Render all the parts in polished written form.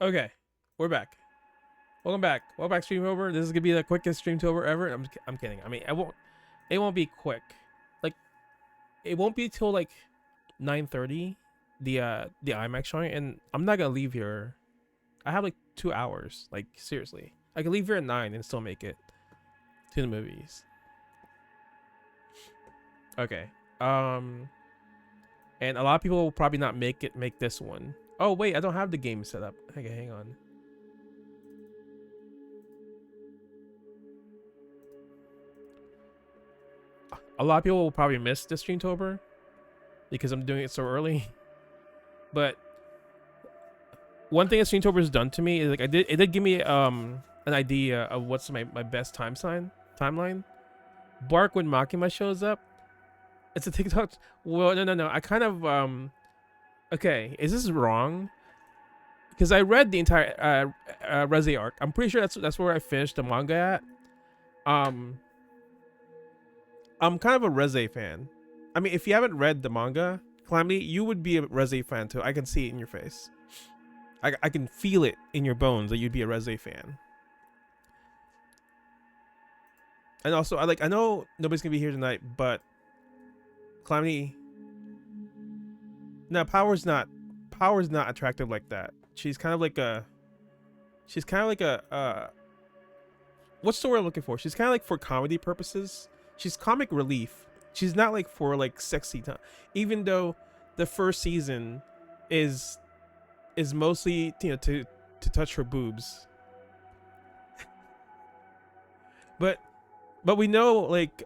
Okay, we're back. Welcome back. Welcome back, Streamtober. This is gonna be the quickest Streamtober ever. I'm kidding. I mean, it won't be quick. Like, it won't be till like 9:30, the IMAX showing, and I'm not gonna leave here. I have like 2 hours. Like seriously, I can leave here at 9 and still make it to the movies. Okay. Um, and a lot of people will probably not make this one. Oh wait, I don't have the game set up. Okay, hang on. A lot of people will probably miss this Streamtober because I'm doing it so early. But one thing that Streamtober has done to me is like it did give me an idea of what's my best timeline. Bark when Makima shows up. It's a TikTok. Well, no. I kind of okay, is this wrong? Because I read the entire Reze arc. I'm pretty sure that's where I finished the manga at. Um I'm kind of a Reze fan. I mean, if you haven't read the manga, Calamity, you would be a Reze fan too. I can see it in your face. I can feel it in your bones that you'd be a Reze fan. And also, I know nobody's gonna be here tonight, but Calamity, no, Power's not attractive like that. She's kind of like a what's the word I'm looking for? She's kind of like for comedy purposes. She's comic relief. She's not like for like sexy time. Even though the first season is mostly to touch her boobs. but we know like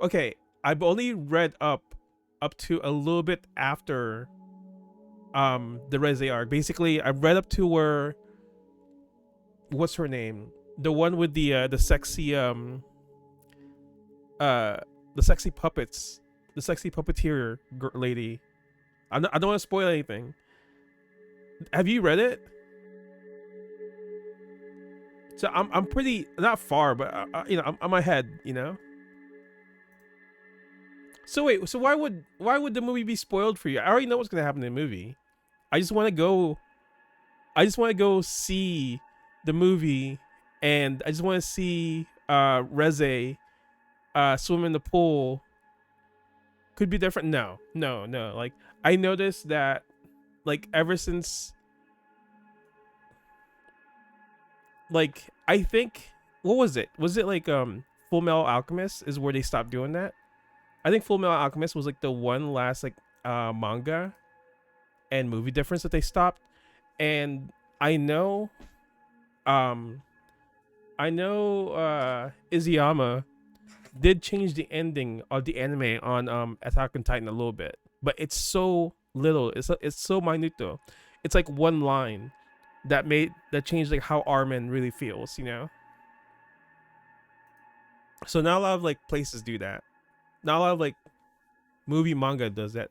okay, I've only read up to a little bit after the Reze arc. Basically, I've read up to where what's her name? The one with the sexy the sexy puppets, the sexy puppeteer lady. I don't want to spoil anything. Have you read it? So I'm pretty not far, but I'm ahead. So wait, so why would the movie be spoiled for you? I already know what's gonna happen in the movie. I just want to go. I just want to go see the movie, and I just want to see Reze swim in the pool. Could be different. No. Like I noticed that, like ever since, like I think what was it? Was it like Full Metal Alchemist is where they stopped doing that? I think Full Metal Alchemist was like the one last like manga and movie difference that they stopped. And I know Izuyama did change the ending of the anime on Attack on Titan a little bit, but it's so little. It's so minute though. It's like one line that changed like how Armin really feels. So not a lot of like places do that. Not a lot of like movie manga does that.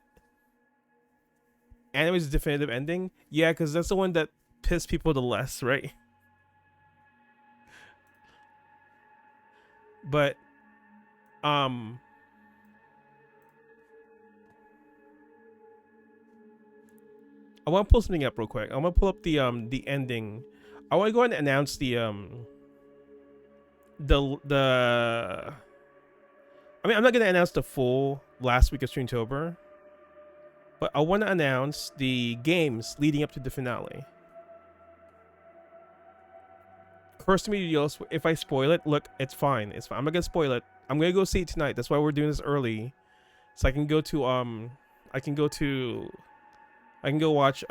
Anime's definitive ending, yeah, because that's the one that pissed people the less, right? But I want to pull something up real quick. I want to pull up the ending. I want to go ahead and announce the I mean, I'm not gonna announce the full last week of Streamtober, but I want to announce the games leading up to the finale. First immediate, if I spoil it, look, it's fine. It's fine. I'm not gonna spoil it. I'm gonna go see it tonight. That's why we're doing this early, so I can go watch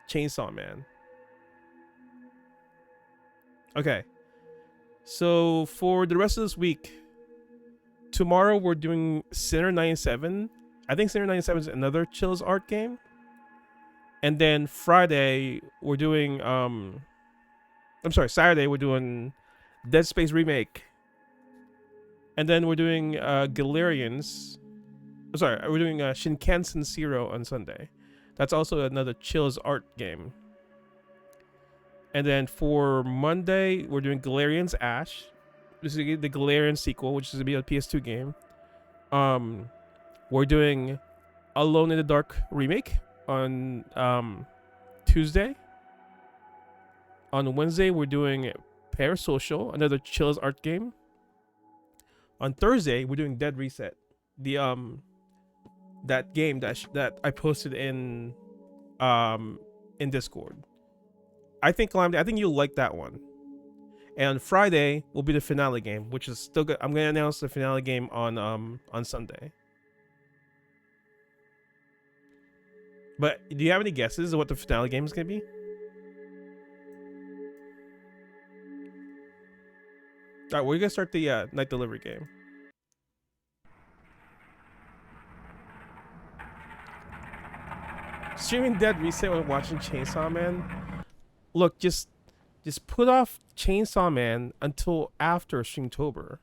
Chainsaw Man. Okay. So for the rest of this week, tomorrow we're doing Sinner 97. I think Sinner 97 is another Chills art game. And then Friday we're doing Saturday we're doing Dead Space Remake. And then we're doing Galerians. We're doing Shinkansen Zero on Sunday. That's also another Chills art game. And then for Monday, we're doing Galerian's Ash. This is the Galerian sequel, which is gonna be a PS2 game. We're doing Alone in the Dark remake on Tuesday. On Wednesday, we're doing Parasocial, another Chills art game. On Thursday, we're doing Dead Reset, the that game that I posted in Discord. I think Calamity, I think you'll like that one. And on Friday will be the finale game, which is still good. I'm gonna announce the finale game on Sunday. But do you have any guesses of what the finale game is gonna be? All right, we're gonna start the night delivery game. Streaming Dead Reset when watching Chainsaw Man. Look, just put off Chainsaw Man until after Streamtober.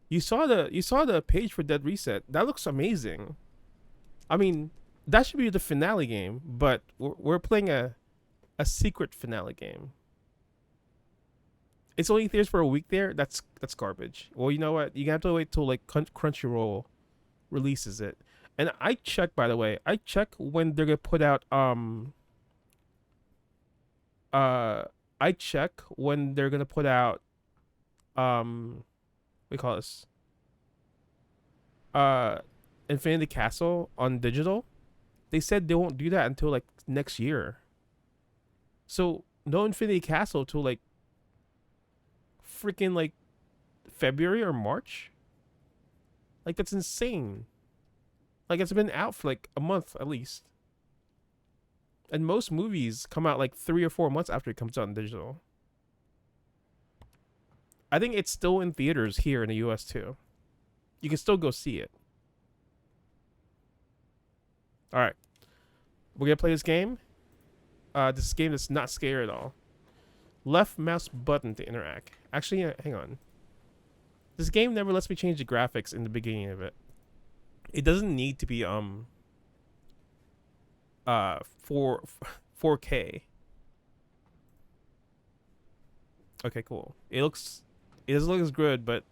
You saw the page for Dead Reset. That looks amazing. I mean, that should be the finale game, but we're playing a secret finale game. It's only theaters for a week there. That's garbage. Well, you know what? You have to wait till like Crunchyroll releases it. And I check, by the way. I check when they're gonna put out I check when they're gonna put out what do you call this? Infinity Castle on digital. They said they won't do that until like next year. So no Infinity Castle till like freaking like February or March. Like that's insane. Like it's been out for like a month at least. And most movies come out like 3 or 4 months after it comes out in digital. I think it's still in theaters here in the US too. You can still go see it. Alright. We're gonna play this game. This game that's not scary at all. Left mouse button to interact. Actually, hang on. This game never lets me change the graphics in the beginning of it. It doesn't need to be 4K. Okay, cool. It doesn't look as good, but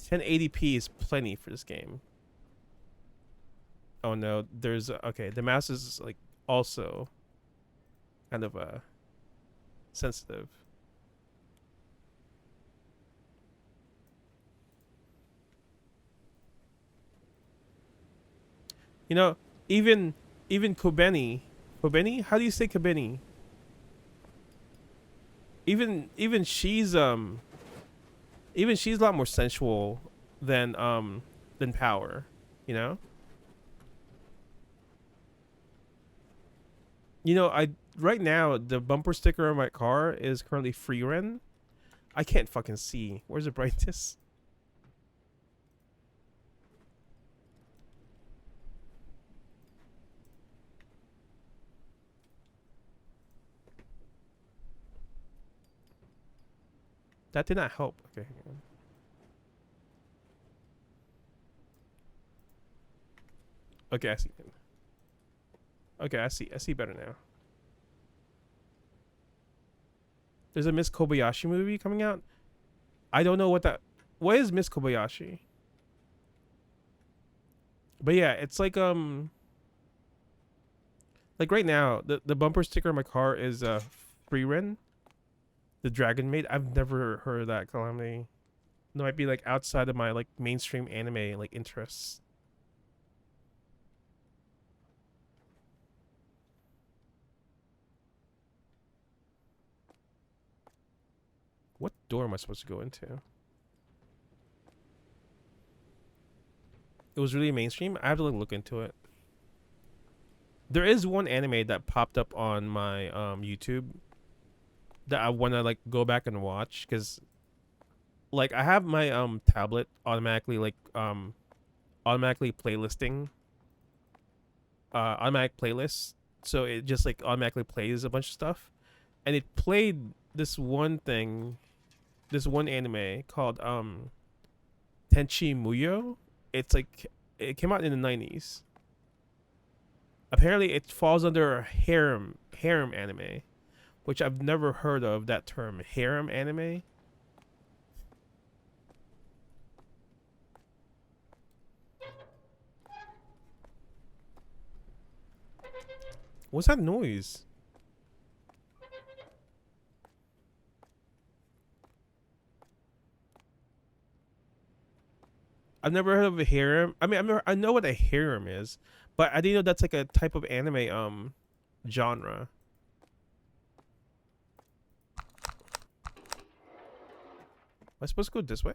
1080p is plenty for this game. Oh no, there's okay, the mouse is like also kind of sensitive. You know, even Kobeni, how do you say Kobeni? Even she's a lot more sensual than Power, you know? You know, right now the bumper sticker on my car is currently free run. I can't fucking see. Where's the brightness? That did not help. Okay, hang on. Okay, I see it. Okay, I see better now. There's a Miss Kobayashi movie coming out. I don't know what is Miss Kobayashi? But yeah, it's like right now, the bumper sticker on my car is Freerin, the Dragon Maid. I've never heard of that, Calamity. It might be like outside of my like mainstream anime like interests. What door am I supposed to go into? It was really mainstream. I have to look into it. There is one anime that popped up on my YouTube that I want to like go back and watch, because like I have my tablet automatically like automatically playlisting automatic playlists, so it just like automatically plays a bunch of stuff, and it played this one anime called Tenchi Muyo. It's like it came out in the 90s. Apparently it falls under harem anime, which I've never heard of that term, harem anime. What's that noise? I've never heard of a harem. I mean, I know what a harem is, but I didn't know that's like a type of anime genre. Am I supposed to go this way?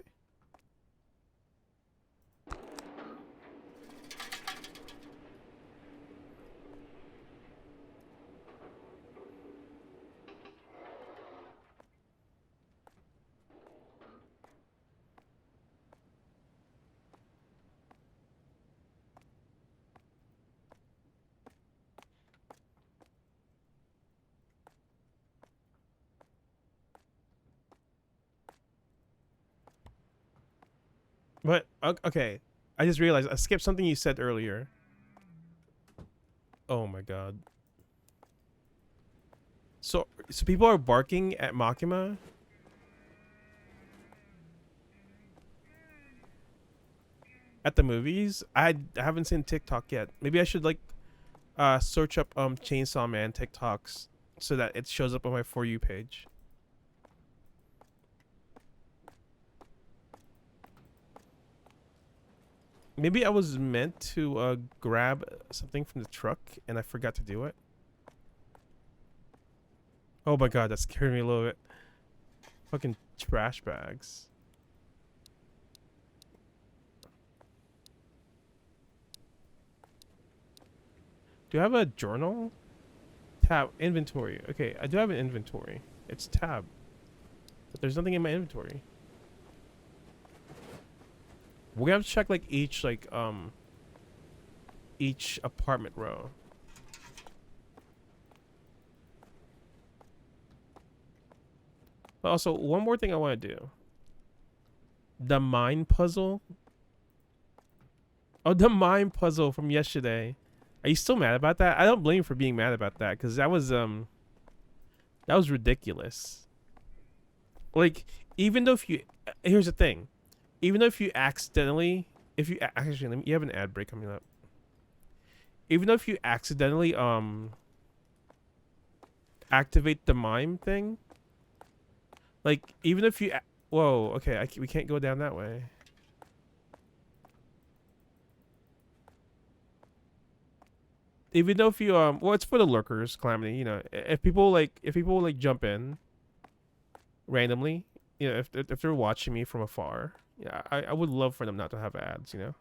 But okay, I just realized I skipped something you said earlier. Oh my god. So people are barking at Makima? At the movies? I haven't seen TikTok yet. Maybe I should like search up Chainsaw Man TikToks so that it shows up on my For You page. Maybe I was meant to grab something from the truck and I forgot to do it. Oh my god, that scared me a little bit. Fucking trash bags. Do I have a journal? Tab, inventory. Okay, I do have an inventory. It's tab. But there's nothing in my inventory. We're gonna have to check like each apartment row. But also, one more thing I want to do. The mine puzzle. Oh, the mine puzzle from yesterday. Are you still mad about that? I don't blame you for being mad about that, because that was ridiculous. Like, even though if you, here's the thing, even though if you accidentally, actually, you have an ad break coming up. Even though if you accidentally activate the mime thing, like even if you, whoa, okay, we can't go down that way. Even though if you well, it's for the lurkers, Calamity. You know, if people jump in randomly, you know, if they're watching me from afar, yeah, I would love for them not to have ads, you know.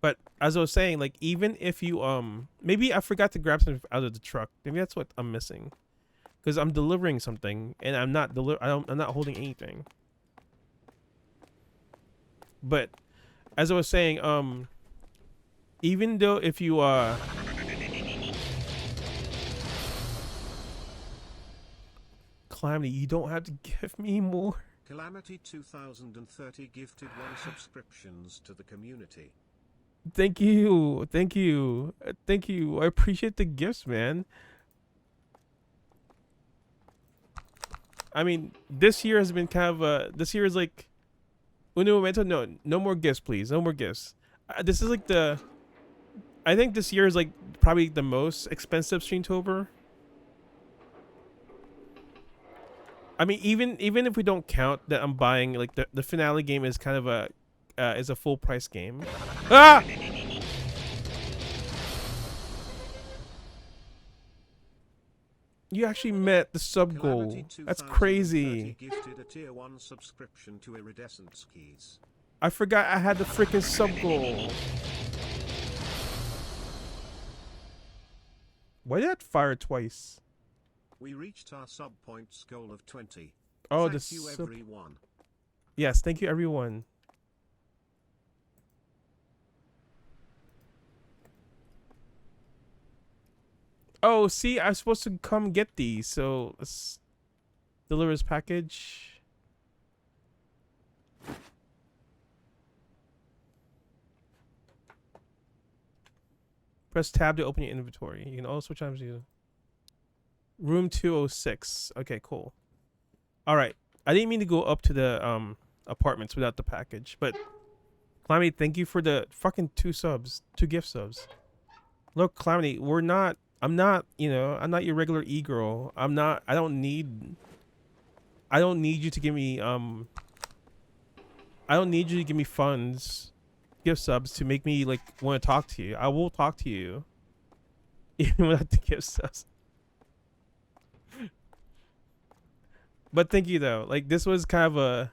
But as I was saying, like even if you maybe I forgot to grab something out of the truck. Maybe that's what I'm missing, because I'm delivering something and I'm not holding anything. But as I was saying, even though if you Calamity, you don't have to give me more. Calamity 2030 gifted 1 subscriptions to the community. Thank you. Thank you. Thank you. I appreciate the gifts, man. I mean, this year has been kind of this year is like uno momento. No more gifts, please. No more gifts. This is like I think this year is like probably the most expensive Streamtober. I mean, even if we don't count that I'm buying, like the finale game is kind of a full price game. Ah! You actually met the sub goal. That's crazy. Gifted a tier 1 subscription to Iridescent Skis. I forgot I had the freaking sub goal. Why did that fire twice? We reached our sub points goal of 20. Oh, thank you everyone. Yes, thank you everyone. Oh, see, I'm supposed to come get these, so let's deliver this package. Press tab to open your inventory. You can also switch times you. Room 206. Okay, cool. All right. I didn't mean to go up to the apartments without the package, but Calamity, thank you for the fucking 2 gift subs. Look, Calamity, I'm not your regular e-girl. I don't need you to give me I don't need you to give me funds, gift subs to make me like want to talk to you. I will talk to you, even without the gift subs. But thank you though. Like this was kind of a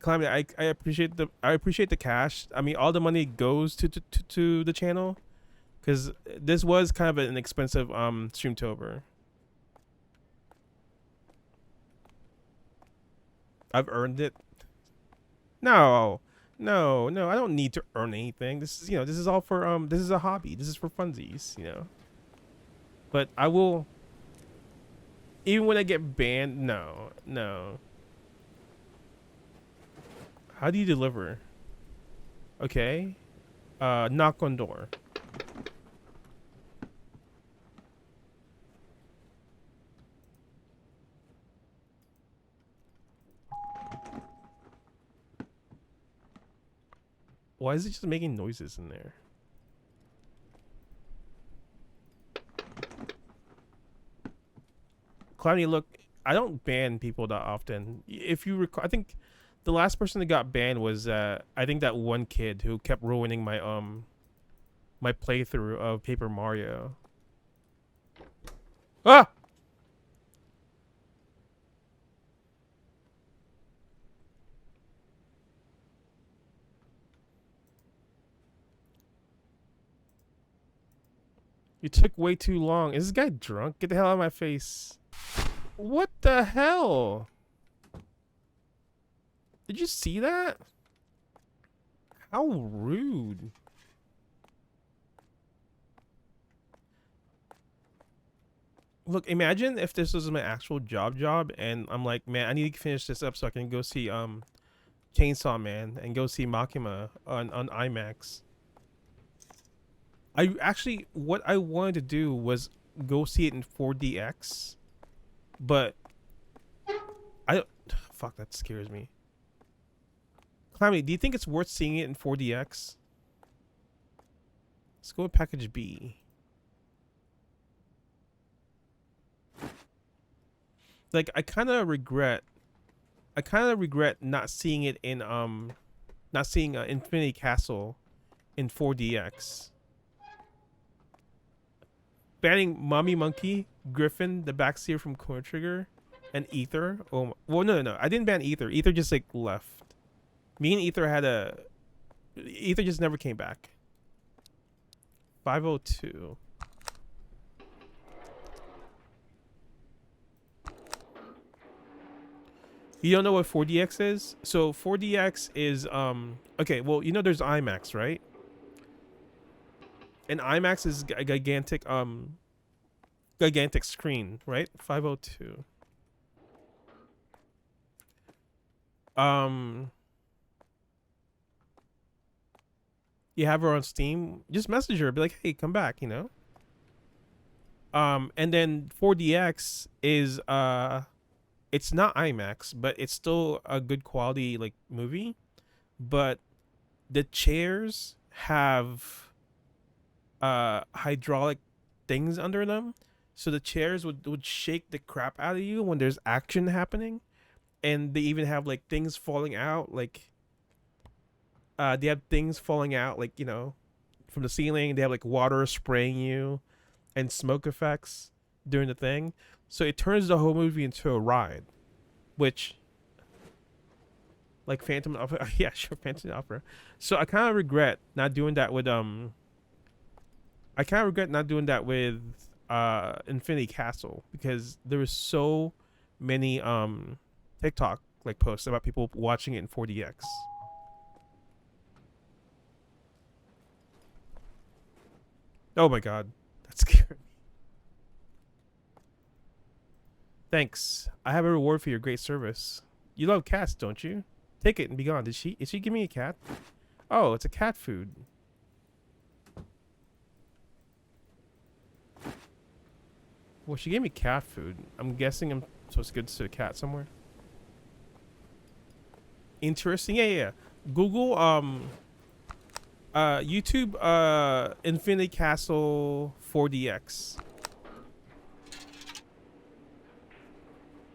Calamity. I appreciate the cash. I mean, all the money goes to the channel, because this was kind of an expensive Streamtober. I've earned it. No, no. I don't need to earn anything. This is this is all for this is a hobby. This is for funsies. But I will. Even when I get banned, no. How do you deliver? Okay. Knock on door. Why is it just making noises in there? Cloudy, look, I don't ban people that often. If you recall, I think the last person that got banned was I think that one kid who kept ruining my my playthrough of Paper Mario. Ah! You took way too long. Is this guy drunk? Get the hell out of my face. What the hell? Did you see that? How rude. Look, imagine if this was my actual job and I'm like, man, I need to finish this up so I can go see Chainsaw Man and go see Makima on IMAX. What I wanted to do was go see it in 4DX, but fuck, that scares me. Calamity, do you think it's worth seeing it in 4DX? Let's go with package B. Like I kind of regret not seeing it in not seeing Infinity Castle in 4DX. Banning Mommy Monkey, Griffin, the backseer from Chrono Trigger, and Ether. Oh, well, no. I didn't ban Ether. Ether just like left. Me and Ether had Ether just never came back. 502. You don't know what 4DX is? So 4DX is okay, well, there's IMAX, right? And IMAX is a gigantic screen, right? 502. You have her on Steam, just message her, be like, hey, come back, and then 4DX is it's not IMAX, but it's still a good quality like movie, but the chairs have hydraulic things under them, so the chairs would shake the crap out of you when there's action happening. And they even have like things falling out, like they have things falling out like from the ceiling. They have like water spraying you and smoke effects during the thing, so it turns the whole movie into a ride, which like Phantom Opera. Yeah, sure, Phantom Opera. So I kind of regret not doing that with Infinity Castle, because there was so many TikTok like posts about people watching it in 4DX. Oh my god, that's scary. Thanks. I have a reward for your great service. You love cats, don't you? Take it and be gone. Is she give me a cat? Oh, it's a cat food. Well, she gave me cat food. I'm guessing I'm supposed to give this to a cat somewhere. Interesting. Yeah. Google YouTube Infinity Castle 4DX.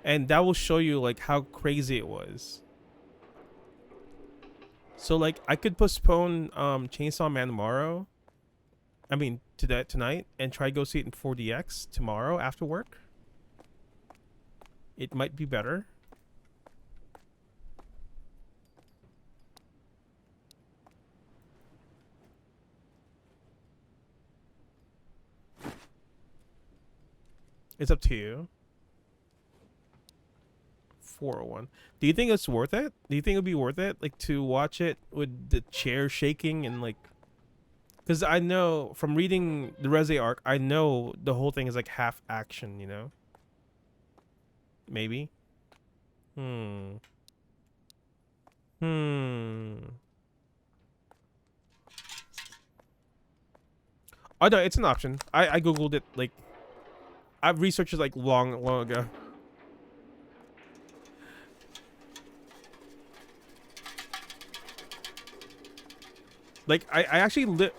And that will show you like how crazy it was. So like I could postpone Chainsaw Man tomorrow. I mean tonight and try to go see it in 4DX tomorrow after work. It might be better. It's up to you. 401. Do you think it's worth it? Do you think it'd be worth it, like, to watch it with the chair shaking and like? Because I know from reading the Reze arc, I know the whole thing is like half action. You know. Maybe. Hmm. Hmm. Oh no, it's an option. I googled it like. I've researched it like long ago. Like I actually live.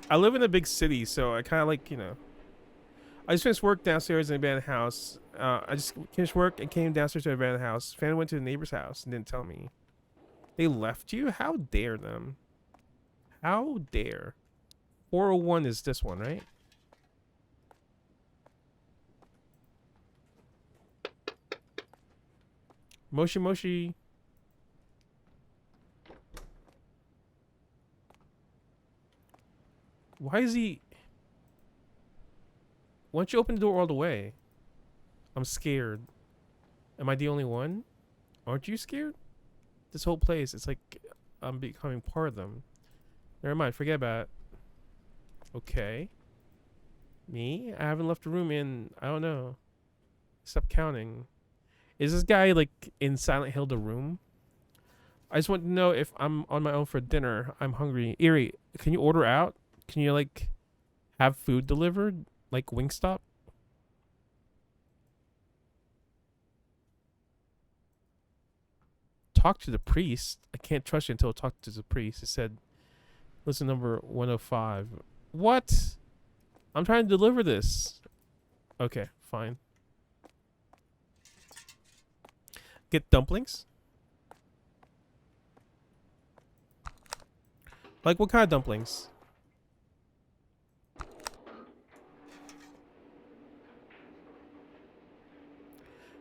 I live in a big city, so I kind of like, you know. I just finished work downstairs in a abandoned house. I just finished work and came downstairs to an abandoned house. Fan went to the neighbor's house and didn't tell me. They left you? How dare them? How dare? 401 is this one, right? Moshi Moshi. Why is he... Why don't you open the door all the way? I'm scared. Am I the only one? Aren't you scared? This whole place, it's like I'm becoming part of them. Never mind, forget about it. Okay. Me? I haven't left the room in, I don't know. Stop counting. Is this guy like in Silent Hill the room? I just want to know if I'm on my own for dinner. I'm hungry. Erie, can you order out? Can you like have food delivered? Like Wingstop? Talk to the priest? I can't trust you until I talk to the priest. It said, listen, number 105. What? I'm trying to deliver this. Okay, fine. Get dumplings? Like what kind of dumplings?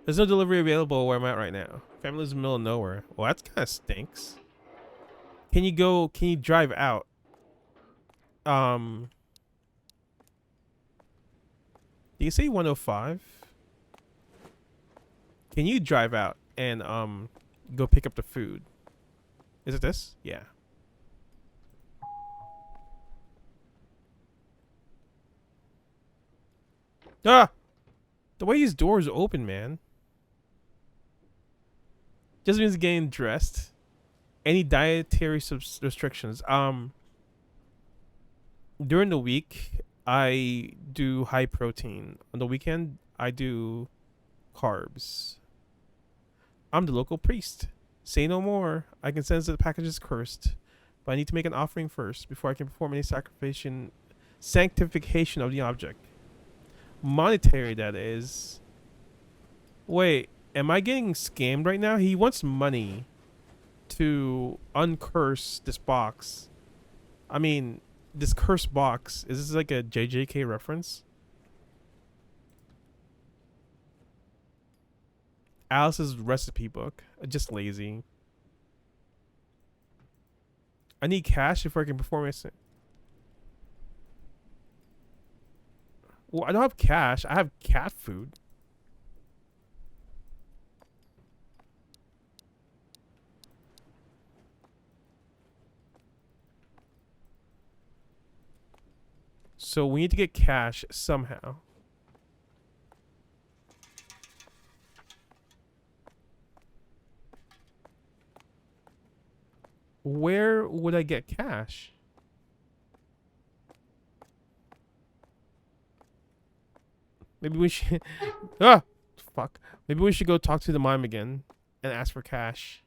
There's no delivery available where I'm at right now. Family lives in the middle of nowhere. Well, that kind of stinks. Can you drive out? Do you say 105? Can you drive out and go pick up the food? Is it this? Yeah. Ah! The way these doors open, man. Just means getting dressed. Any dietary restrictions? During the week, I do high protein. On the weekend, I do carbs. I'm the local priest. Say no more. I can sense that the package is cursed, but I need to make an offering first before I can perform any sanctification of the object. Monetary, that is. Wait, am I getting scammed right now? He wants money to uncurse this box. I mean, this cursed box. Is this like a JJK reference? Alice's recipe book. Just lazy. I need cash before I can perform it. Well, I don't have cash. I have cat food. So we need to get cash somehow. Where would I get cash? Maybe we should... ah! Fuck. Maybe we should go talk to the mime again and ask for cash.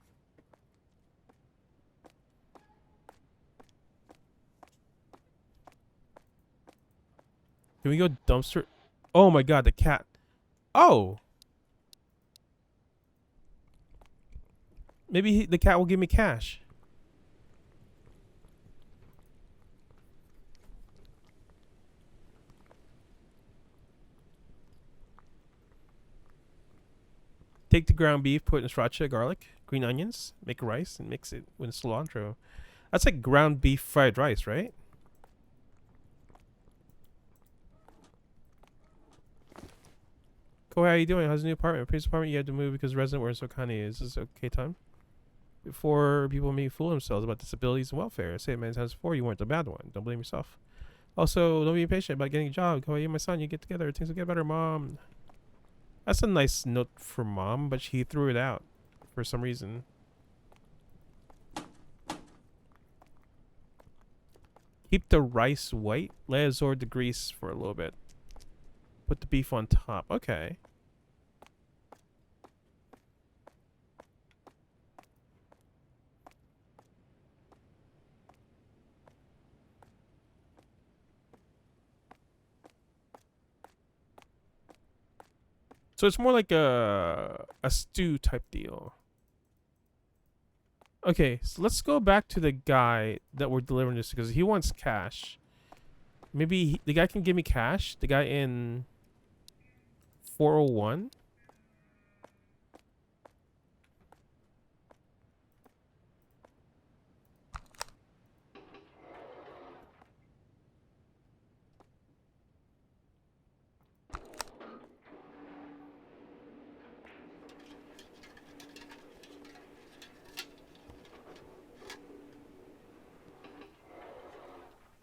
Can we go dumpster? Oh my god, the cat. Oh! Maybe the cat will give me cash. Take the ground beef, put in sriracha, garlic, green onions, make rice, and mix it with cilantro. That's like ground beef fried rice, right? Cool, how you doing? How's the new apartment? Previous apartment you had to move because the resident weren't so kind of you. Is this okay time? Before people make fool themselves about disabilities and welfare. I say it many times before, you weren't the bad one. Don't blame yourself. Also, don't be impatient about getting a job. Go, you and my son, you get together. Things will get better, Mom. That's a nice note for Mom, but she threw it out for some reason. Keep the rice white. Let it absorb the grease for a little bit. Put the beef on top. Okay. So it's more like a stew type deal. Okay, so let's go back to the guy that we're delivering this to because he wants cash. Maybe the guy can give me cash. The guy in 401.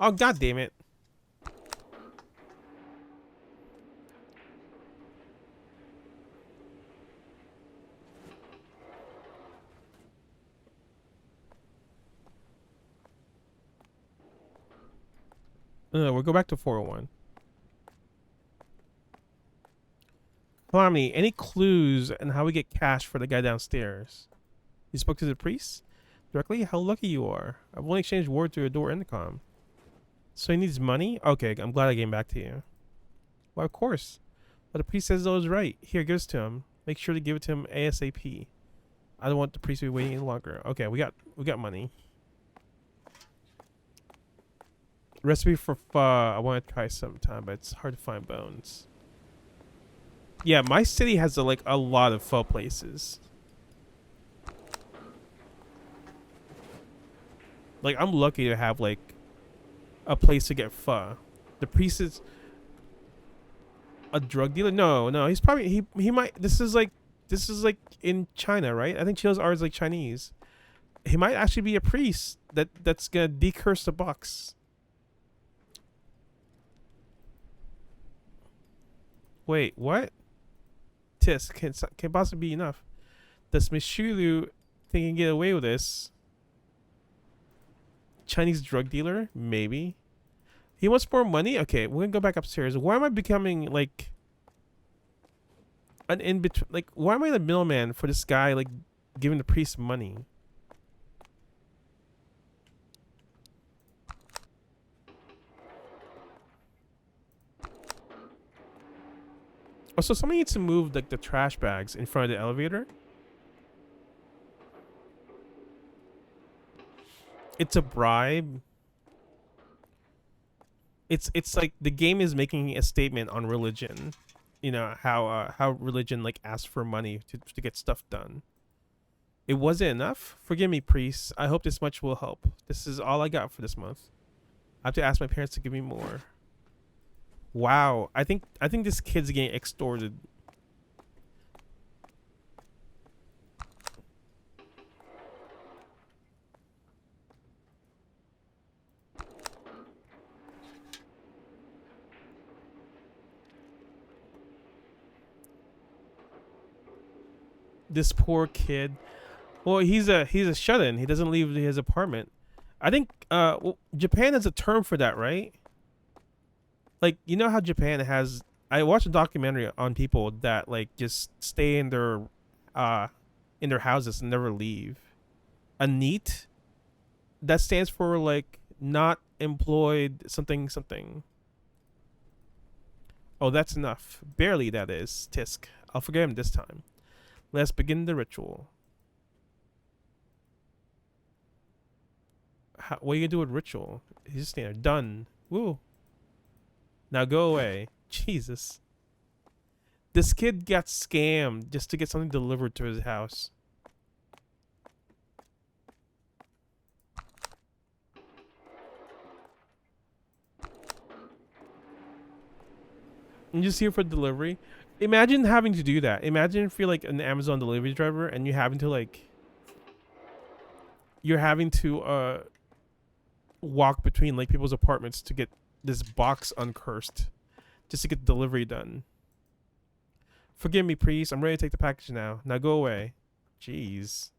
Oh, god damn it. No, we'll go back to 401. Calamity, any clues on how we get cash for the guy downstairs? You spoke to the priest directly? How lucky you are. I've only exchanged word through a door intercom. So he needs money? Okay, I'm glad I came back to you. Well, of course. But the priest says I was right. Here, give this to him. Make sure to give it to him ASAP. I don't want the priest to be waiting any longer. Okay, we got money. Recipe for pho. I want to try sometime, but it's hard to find bones. Yeah, my city has a lot of pho places. Like, I'm lucky to have a place to get pho. The priest is a drug dealer. No, he's probably he might. This is like in China, right? I think Chile's art is like Chinese. He might actually be a priest that's gonna decurse the box. Wait, what? Tisk can possibly be enough. Does Mishulu think he can get away with this? Chinese drug dealer? Maybe. He wants more money? Okay, we're gonna go back upstairs. Why am I becoming an in between? Why am I the middleman for this guy giving the priest money? Also, somebody needs to move the trash bags in front of the elevator. It's a bribe. It's like the game is making a statement on religion. You know how religion asks for money to get stuff done. It wasn't enough. Forgive me, priests. I hope this much will help. This is all I got for this month. I have to ask my parents to give me more. Wow, I think this kid's getting extorted. This poor kid. Well, he's a shut-in. He doesn't leave his apartment. I think well, Japan has a term for that, right? You know how Japan has. I watched a documentary on people that just stay in their houses and never leave. A NEET. That stands for not employed something something. Oh, that's enough. Barely, that is. Tisk. I'll forgive him this time. Let's begin the ritual. What are you gonna do with ritual? He's just standing there. Done. Woo. Now go away. Jesus. This kid got scammed just to get something delivered to his house. I'm just here for delivery. Imagine having to do that. Imagine if you're like an Amazon delivery driver and you're having to walk between like people's apartments to get this box uncursed just to get the delivery done. Forgive me, priest. I'm ready to take the package now. Now go away. Jeez.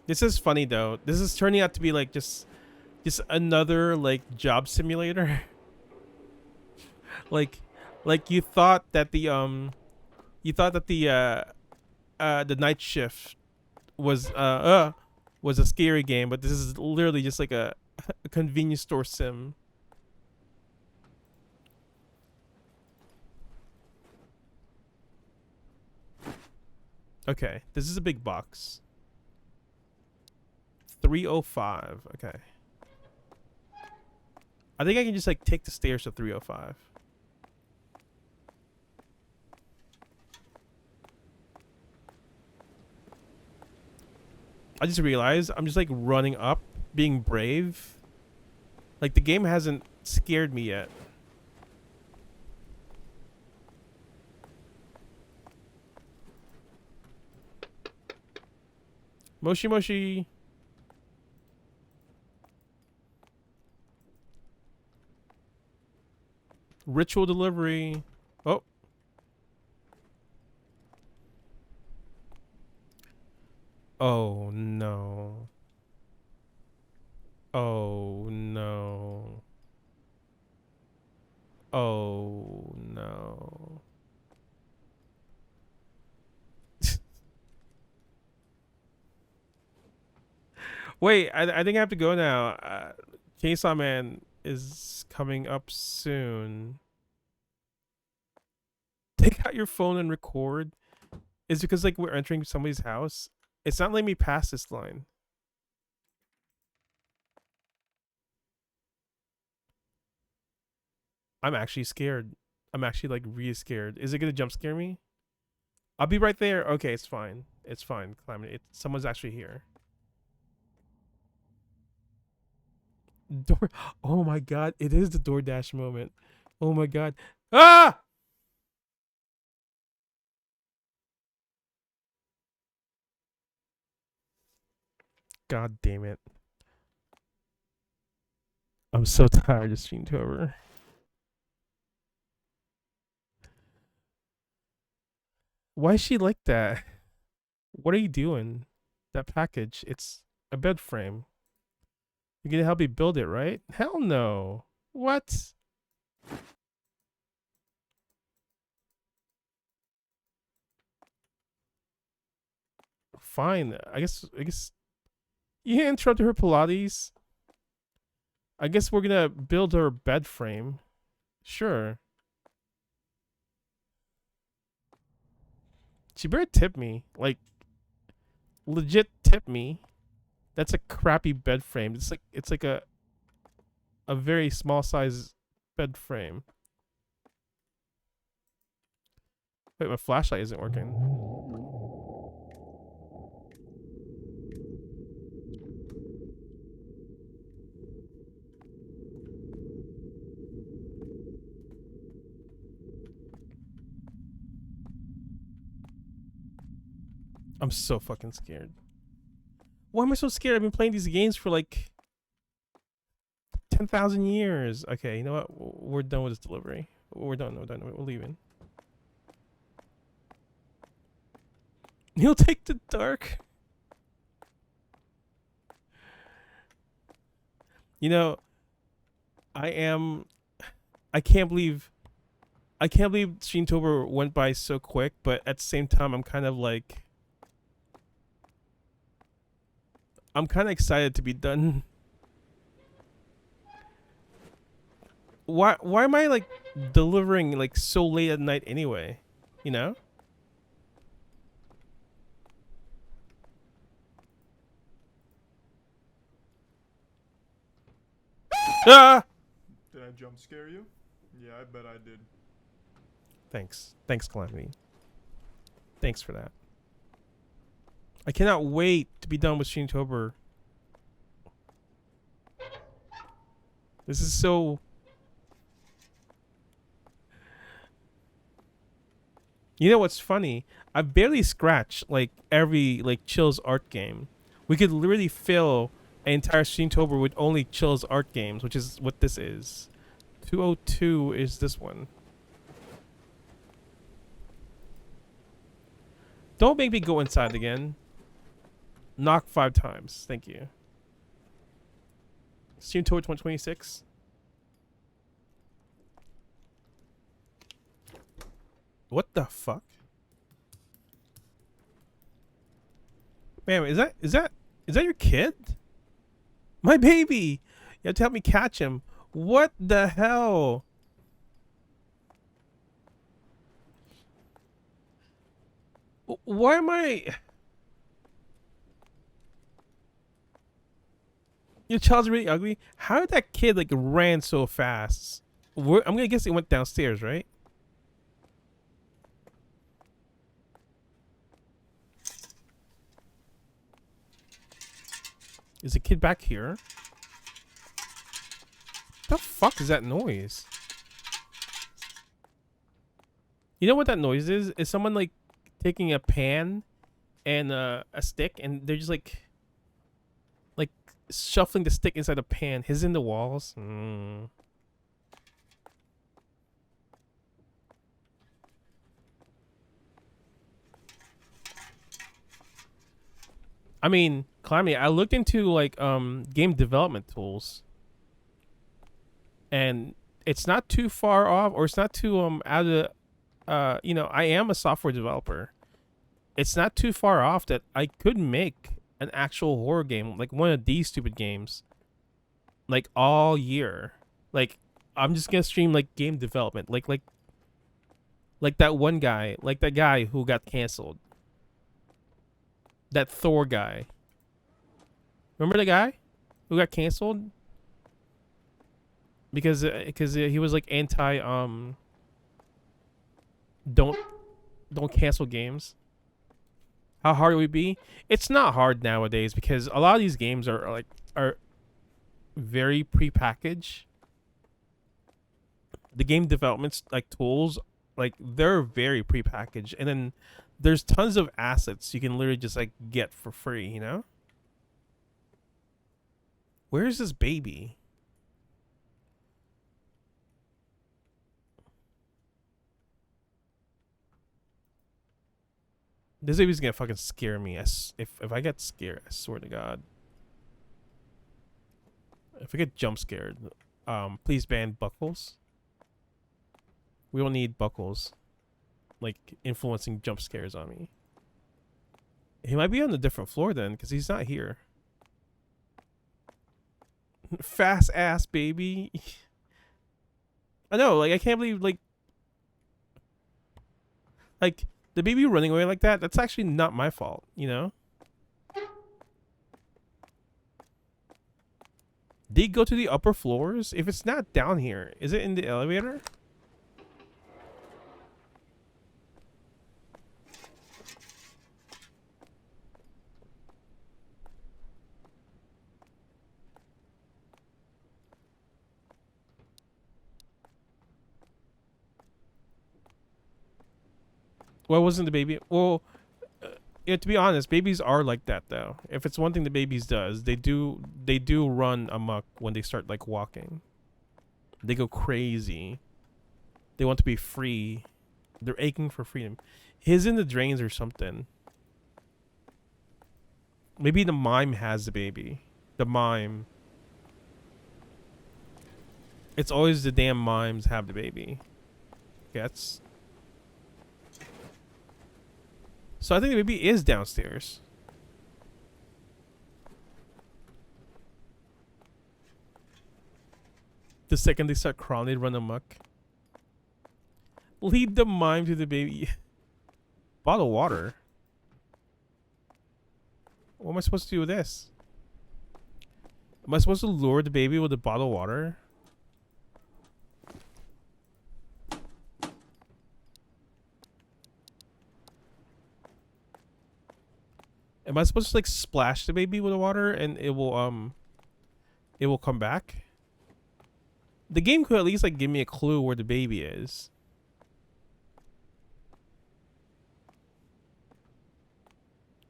This is funny though. This is turning out to be like just another like job simulator. like you thought that the night shift was a scary game, but this is literally just like a convenience store sim. Okay, this is a big box. 305. Okay. I think I can just like take the stairs to 305. I just realized I'm just like running up, being brave. Like the game hasn't scared me yet. Moshi Moshi. Ritual delivery. Oh. Oh no. Oh no. Oh no. Wait, I think I have to go now. Chainsaw Man is coming up soon. Take out your phone and record. Is it because like we're entering somebody's house? It's not letting me pass this line. I'm actually scared. I'm actually like really scared. Is it gonna jump scare me? I'll be right there. Okay, it's fine. It's fine. Someone's actually here. Door. Oh my god! It is the DoorDash moment. Oh my god! Ah! God damn it! I'm so tired of Streamtober. Why is she like that? What are you doing? That package. It's a bed frame. You're gonna help me build it, right? Hell no. What? Fine. I guess you interrupted her Pilates. I guess we're gonna build her bed frame. Sure. She better tip me. Like legit tip me. That's a crappy bed frame. It's like a very small size bed frame. Wait, my flashlight isn't working. I'm so fucking scared. Why am I so scared? I've been playing these games for like 10,000 years. Okay, you know what? We're done with this delivery. We're done. We're leaving. He'll take the dark. You know, I can't believe Streamtober went by so quick, but at the same time I'm kind of excited to be done. why am I like delivering like so late at night anyway? You know? Ah! Did I jump scare you? Yeah, I bet I did. Thanks, Calamity. Thanks for that. I cannot wait to be done with Streamtober. This is so. You know what's funny? I barely scratched like every like Chill's art game. We could literally fill an entire Streamtober with only Chill's art games, which is what this is. 202 is this one. Don't make me go inside again. Knock 5 times. Thank you. Streamtober 126. What the fuck? Man, is that your kid? My baby! You have to help me catch him. What the hell? Why am I... Your child's really ugly? How did that kid like ran so fast? I'm gonna guess it went downstairs, right? Is the kid back here? The fuck is that noise? You know what that noise is? Is someone like taking a pan and a stick and they're just like shuffling the stick inside the pan. He's in the walls. I mean, Calamity, I looked into like game development tools, and it's not too far off, or it's not too out of you know, I am a software developer. It's not too far off that I could make an actual horror game, like one of these stupid games, like all year. Like I'm just gonna stream like game development, like that one guy, like that guy who got canceled. That Thor guy. Remember the guy who got canceled because he was like anti don't cancel games. How hard it would be? It's not hard nowadays because a lot of these games are very prepackaged. The game developments like tools, like they're very prepackaged, and then there's tons of assets you can literally just like get for free, you know? Where's this baby? This baby's gonna fucking scare me. If I get scared, I swear to God. If I get jump scared, please ban Buckles. We don't need Buckles, like influencing jump scares on me. He might be on a different floor then, because he's not here. Fast ass baby. I know, like I can't believe like the baby running away like that. That's actually not my fault, you know. Did he go to the upper floors? If it's not down here, is it in the elevator? Well, wasn't the baby? Well, yeah, to be honest, babies are like that though. If it's one thing the babies does, they do run amok when they start like walking. They go crazy. They want to be free. They're aching for freedom. He's in the drains or something. Maybe the mime has the baby. The mime. It's always the damn mimes have the baby. Gets. So I think the baby is downstairs. The second they start crawling, they run amok. Lead the mime to the baby. Bottle of water. What am I supposed to do with this? Am I supposed to lure the baby with a bottle of water? Am I supposed to like splash the baby with the water and it will come back? The game could at least like give me a clue where the baby is.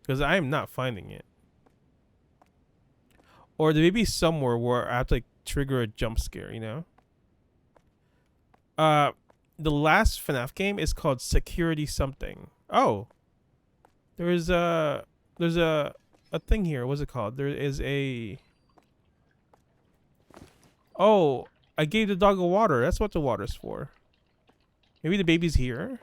Because I am not finding it. Or the baby's somewhere where I have to like trigger a jump scare, you know? The last FNAF game is called Security Something. Oh. There's a thing here. What's it called? There is a... Oh, I gave the dog a water. That's what the water's for. Maybe the baby's here?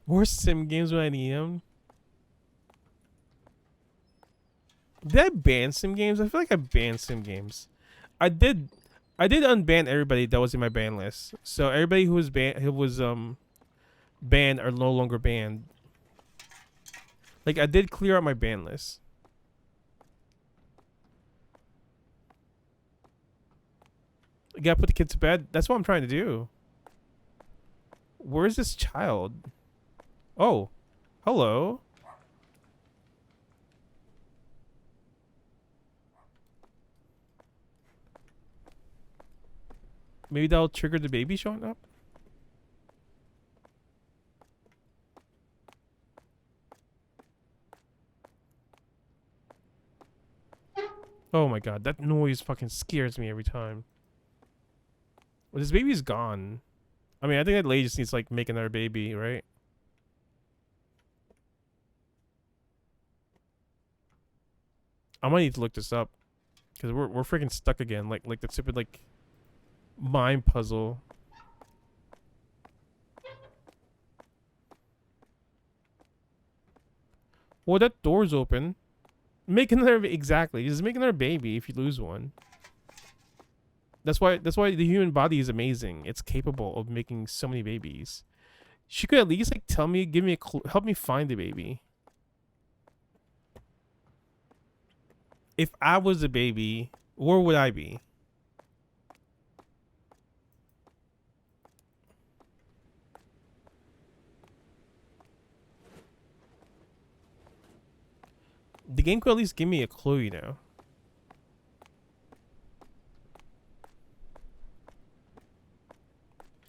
More sim games when I need them. Did I ban sim games? I feel like I banned sim games. I did unban everybody that was in my ban list. So everybody who was banned are no longer banned. Like I did clear out my ban list. I gotta put the kids to bed. That's what I'm trying to do. Where's this child? Oh, hello. Maybe that'll trigger the baby showing up? Oh my god, that noise fucking scares me every time. Well, this baby's gone. I mean, I think that lady just needs to like make another baby, right? I might need to look this up. Because we're freaking stuck again. Like that stupid like mime puzzle. Well, that door's open. Make another exactly. Just make another baby if you lose one. That's why the human body is amazing. It's capable of making so many babies. She could at least like tell me, give me a clue, help me find the baby. If I was a baby, where would I be? The game could at least give me a clue, you know.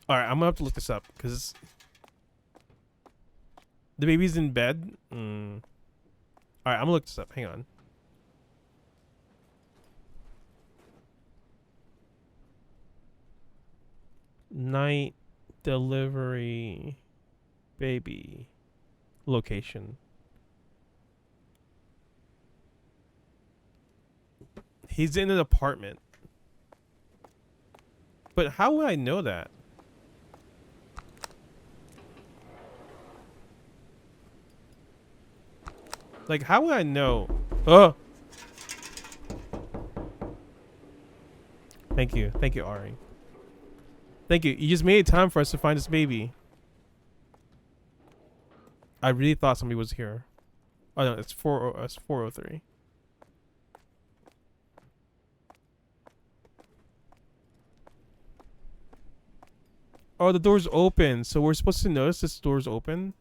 Alright, I'm gonna have to look this up, because... The baby's in bed? Alright, I'm gonna look this up. Hang on. Night delivery baby location. He's in an apartment. But how would I know that? Like, how would I know? Oh! Thank you. Thank you, Ari. Thank you. You just made time for us to find this baby. I really thought somebody was here. Oh no, it's 403. Oh, the door's open. So we're supposed to notice this door's open?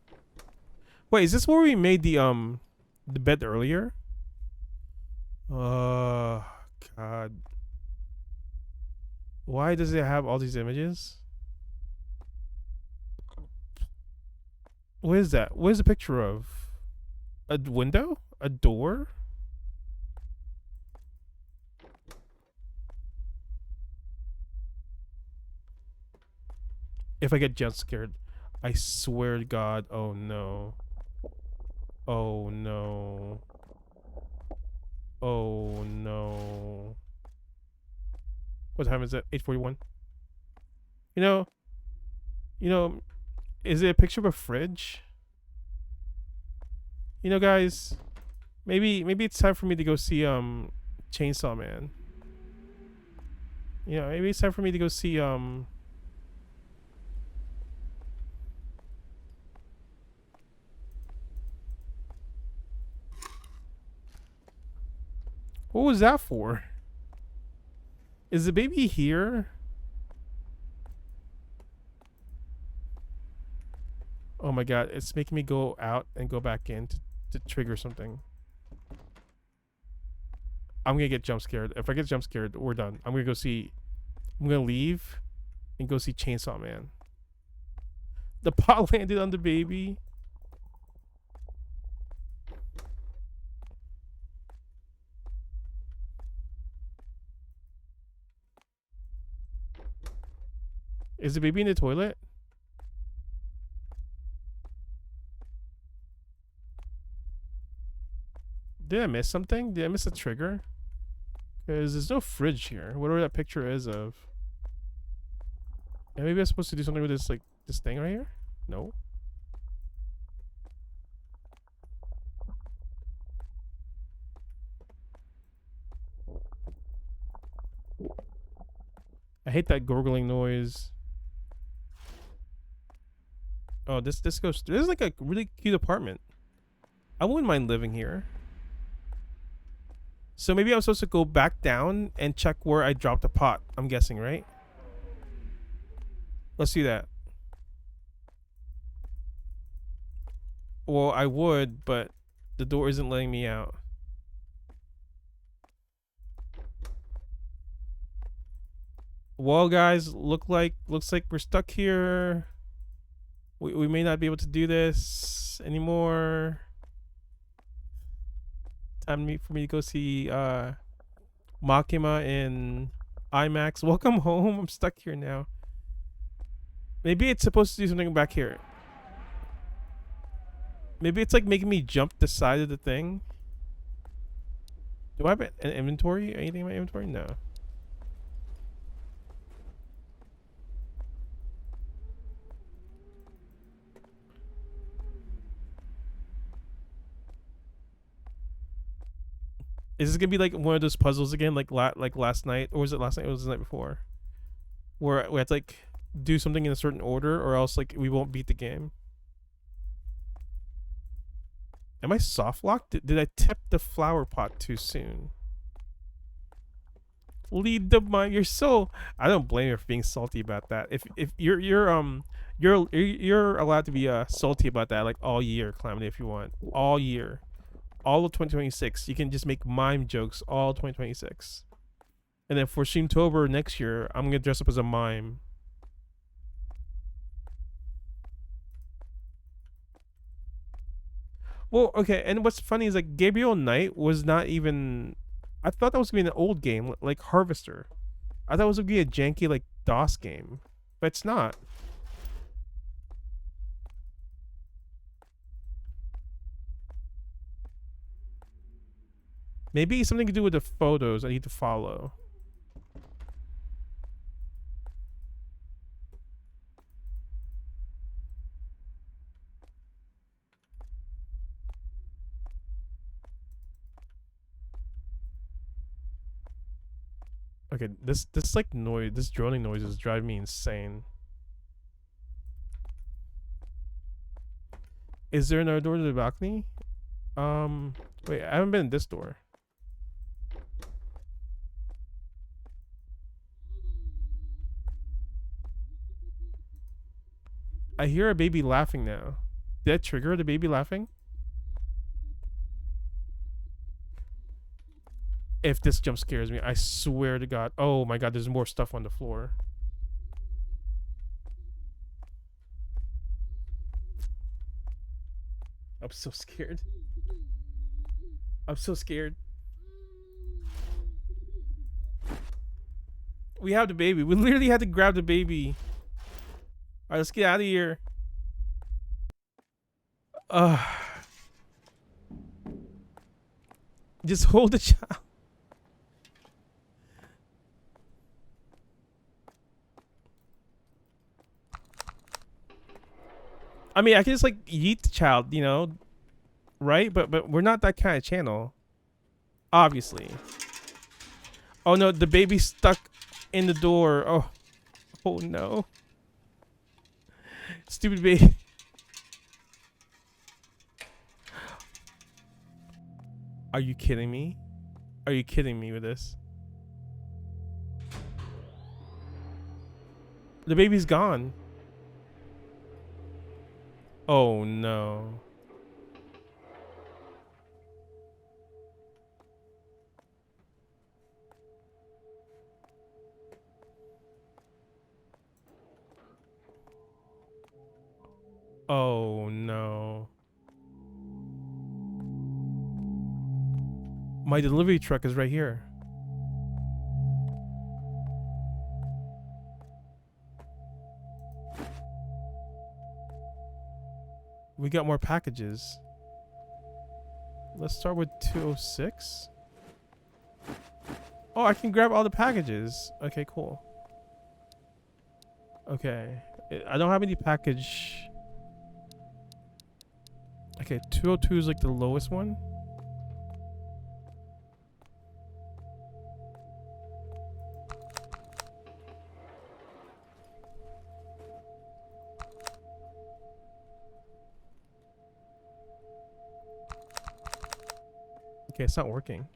Wait, is this where we made the bed earlier? Oh, God. Why does it have all these images? What is that? What is the picture of? A window? A door? If I get jump scared, I swear to God, oh no. Oh no. Oh no. What time is it? 8:41. You know, You know, is it a picture of a fridge? You know, guys, maybe it's time for me to go see Chainsaw Man. You know, maybe it's time for me to go see what was that for? Is the baby here? Oh my god, it's making me go out and go back in to trigger something. I'm gonna get jump scared. If I get jump scared, we're done. I'm gonna leave and go see Chainsaw Man. The pot landed on the baby. Is the baby in the toilet? Did I miss something? Did I miss a trigger? Because there's no fridge here. Whatever that picture is of. And maybe I'm supposed to do something with this, like, this thing right here? No. I hate that gurgling noise. Oh, this goes. This is like a really cute apartment. I wouldn't mind living here. So maybe I'm supposed to go back down and check where I dropped the pot. I'm guessing, right? Let's do that. Well, I would, but the door isn't letting me out. Well, guys, looks like we're stuck here. We may not be able to do this anymore. Time for me to go see Makima in IMAX. Welcome home. I'm stuck here now. Maybe it's supposed to do something back here. Maybe it's like making me jump the side of the thing. Do I have an inventory? Anything in my inventory? No. Is this gonna be like one of those puzzles again, like last night, or was it last night? Or was it the night before, where we had to like do something in a certain order, or else like we won't beat the game? Am I soft locked? Did I tip the flower pot too soon? Lead the mind. You're so. I don't blame you for being salty about that. If you're allowed to be salty about that like all year, Calamity, if you want, all year. All of 2026, you can just make mime jokes all 2026. And then for Streamtober next year, I'm gonna dress up as a mime. Well, okay, and what's funny is like Gabriel Knight was not even. I thought that was gonna be an old game like Harvester. I thought it was gonna be a janky like DOS game, but it's not. Maybe something to do with the photos I need to follow. Okay, this like noise, this droning noise is driving me insane. Is there another door to the balcony? Wait, I haven't been in this door. I hear a baby laughing now. Did that trigger the baby laughing? If this jump scares me, I swear to God. Oh my God, there's more stuff on the floor. I'm so scared. I'm so scared. We have the baby. We literally had to grab the baby. Alright, let's get out of here. Just hold the child. I mean, I can just like yeet the child, you know, right? But we're not that kind of channel, obviously. Oh no, the baby's stuck in the door. Oh no, stupid baby. Are you kidding me? Are you kidding me with this? The baby's gone. Oh no. Oh no. My delivery truck is right here. We got more packages. Let's start with 206. Oh, I can grab all the packages. Okay, cool. Okay. I don't have any package. Okay, 202 is like the lowest one. Okay, it's not working.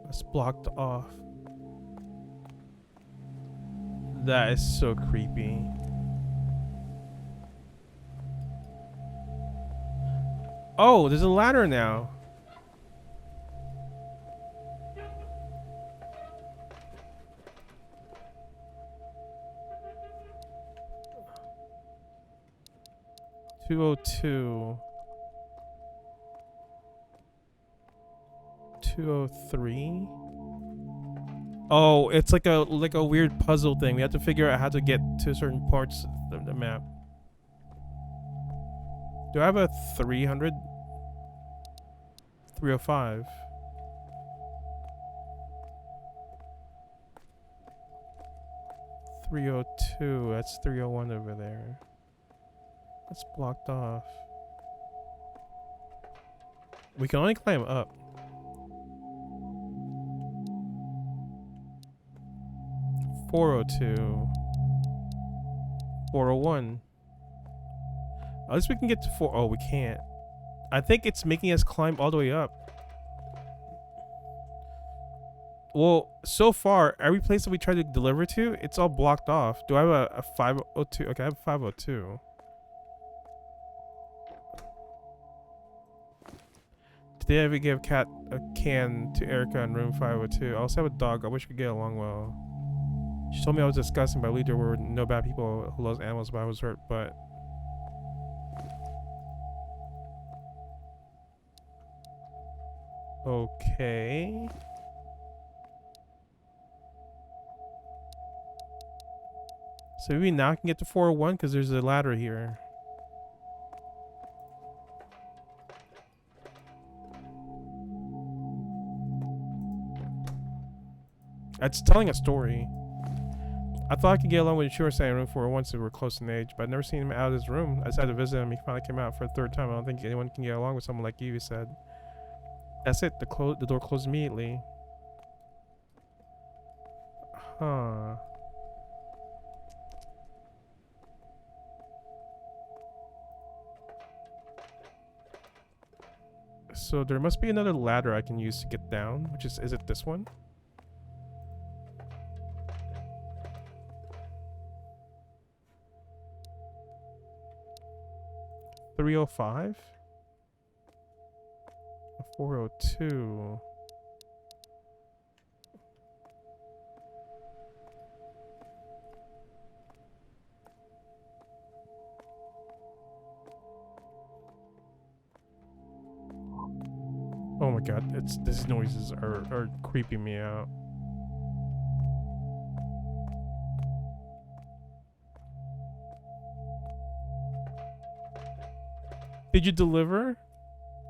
It's blocked off. That is so creepy. Oh, there's a ladder now. (202) 203. Oh, it's like a weird puzzle thing. We have to figure out how to get to certain parts of the map. Do I have a 300? 305. (302). That's 301 over there. That's blocked off. We can only climb up. (402). 401. At least we can get to 4. Oh, we can't. I think it's making us climb all the way up. Well, so far, every place that we try to deliver to, it's all blocked off. Do I have a 502? Okay, I have 502. Did I ever give Cat a can to Erica in room 502? I also have a dog. I wish we could get along well. She told me I was disgusting, but I believe there were no bad people who loves animals, but I was hurt, but... Okay. So maybe now I can get to 401 because there's a ladder here. It's telling a story. I thought I could get along with Sure saying room 401 since we were close in age, but I've never seen him out of his room. I decided to visit him. He finally came out for a third time. I don't think anyone can get along with someone like you, he said. That's it. The door closed immediately. Huh. So there must be another ladder I can use to get down, which is it this one? (305) 402. Oh my god, these noises are creeping me out. Did you deliver?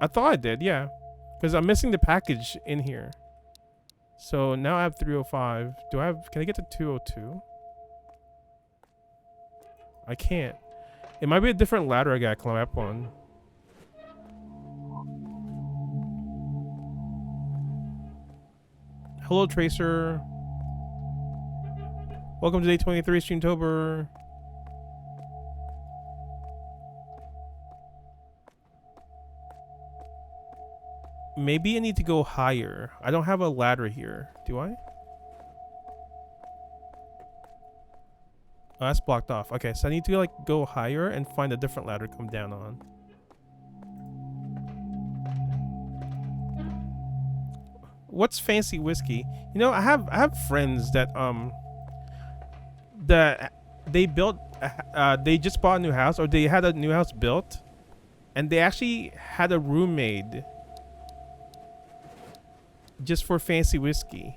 I thought I did, yeah. Because I'm missing the package in here. So now I have 305. Do I have? Can I get to 202? I can't. It might be a different ladder I gotta climb up on. Hello, Tracer. Welcome to day 23, Streamtober. Maybe I need to go higher. I don't have a ladder here. Do I? Oh, that's blocked off. Okay, so I need to like go higher and find a different ladder to come down on. What's fancy whiskey? You know, I have friends that they built they just bought a new house, or they had a new house built, and they actually had a room made just for fancy whiskey.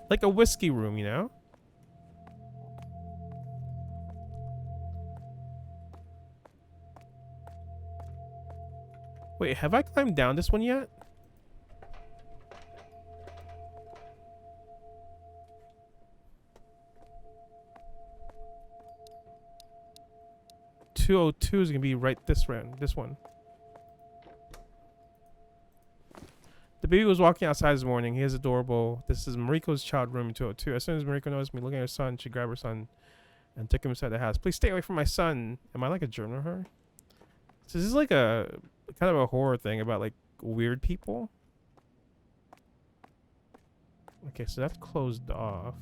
Like a whiskey room, you know? Wait, have I climbed down this one yet? .202 is gonna be right this round. This one. The baby was walking outside this morning. He is adorable. This is Mariko's child room in 202. As soon as Mariko noticed me looking at her son, she grabbed her son and took him inside the house. Please stay away from my son. Am I like a germ of her? So this is like a kind of a horror thing about like weird people. Okay, so that's closed off.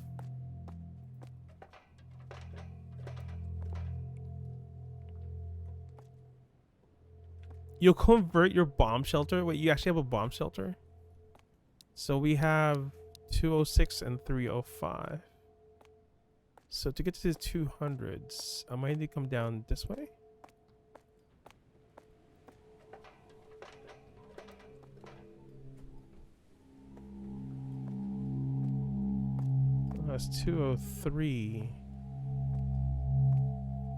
You'll convert your bomb shelter? Wait, you actually have a bomb shelter? So we have 206 and 305. So to get to the 200s, I might need to come down this way. Oh, that's 203.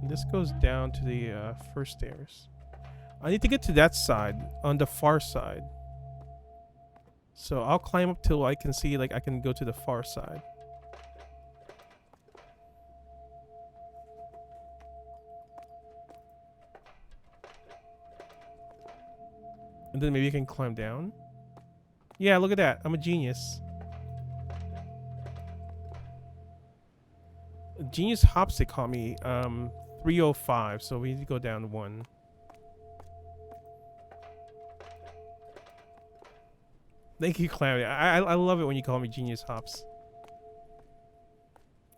And this goes down to the first stairs. I need to get to that side, on the far side. So I'll climb up till I can see, like, I can go to the far side. And then maybe I can climb down. Yeah, look at that. I'm a genius. Genius hops, they call me. 305, so we need to go down one. Thank you, Cloudy. I love it when you call me Genius Hops.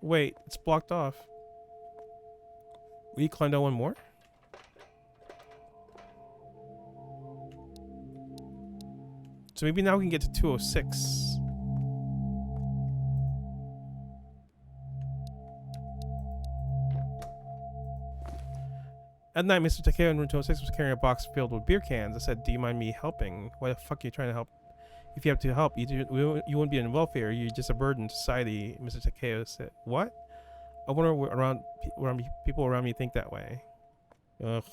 Wait, it's blocked off. Will you climb down one more? So maybe now we can get to 206. At night, Mr. Takeo in room 206 was carrying a box filled with beer cans. I said, do you mind me helping? Why the fuck are you trying to help? If you have to help, you wouldn't be in welfare. You're just a burden to society, Mr. Takeo said. What? I wonder where people around me think that way. Ugh.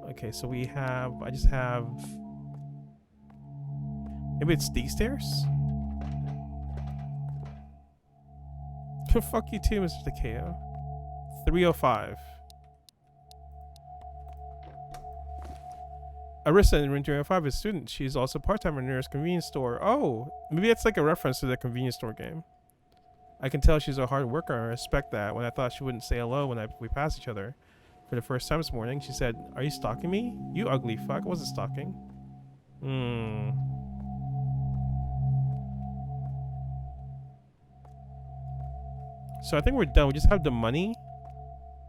Okay, so we have... I just have... Maybe it's these stairs? Fuck you too, Mr. Takeo. 305. Arissa in room 305 is a student. She's also part-timer in the nearest convenience store. Oh, maybe it's like a reference to the convenience store game. I can tell she's a hard worker. I respect that. When I thought she wouldn't say hello when we passed each other for the first time this morning, she said, "Are you stalking me? You ugly fuck." I wasn't stalking. So I think we're done. We just have the money.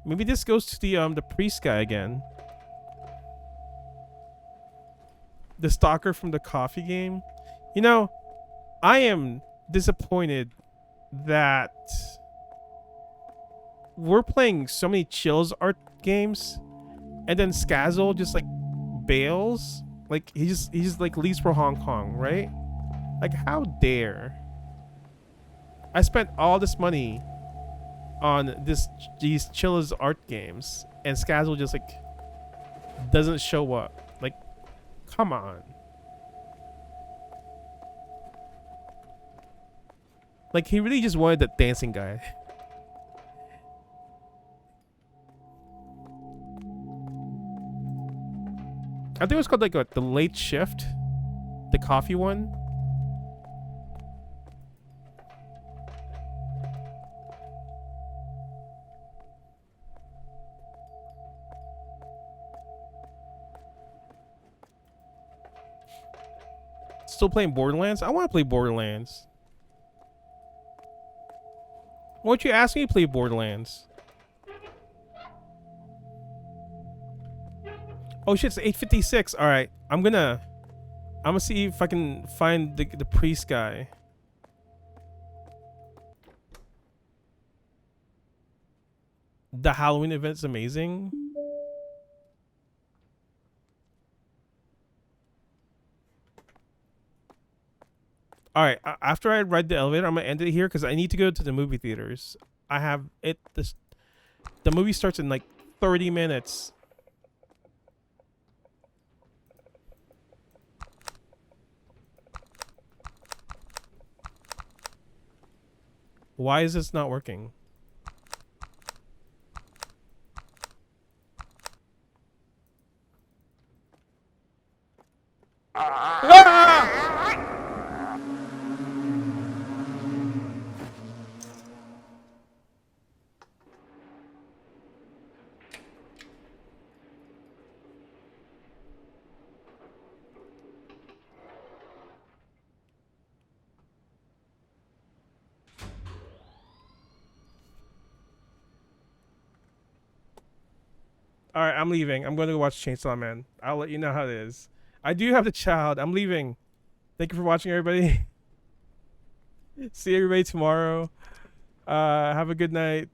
Maybe this goes to the priest guy again. The stalker from the coffee game. You know, I am disappointed that we're playing so many Chills art games and then Skazzle just like bails. Like he just like leaves for Hong Kong, right? Like how dare. I spent all this money on these Chills art games and Skazzle just like doesn't show up. Like, come on. Like, he really just wanted that dancing guy. I think it was called like what, the late shift, the coffee one. Still playing Borderlands? I want to play Borderlands. Why don't you ask me to play Borderlands? Oh shit, it's 8:56. All right, I'm gonna see if I can find the priest guy. The Halloween event's amazing. All right, after I ride the elevator, I'm gonna end it here because I need to go to the movie theaters. I have it. The movie starts in like 30 minutes. Why is this not working? Ah! All right, I'm leaving. I'm going to go watch Chainsaw Man. I'll let you know how it is. I do have the child. I'm leaving. Thank you for watching, everybody. See everybody tomorrow. Have a good night.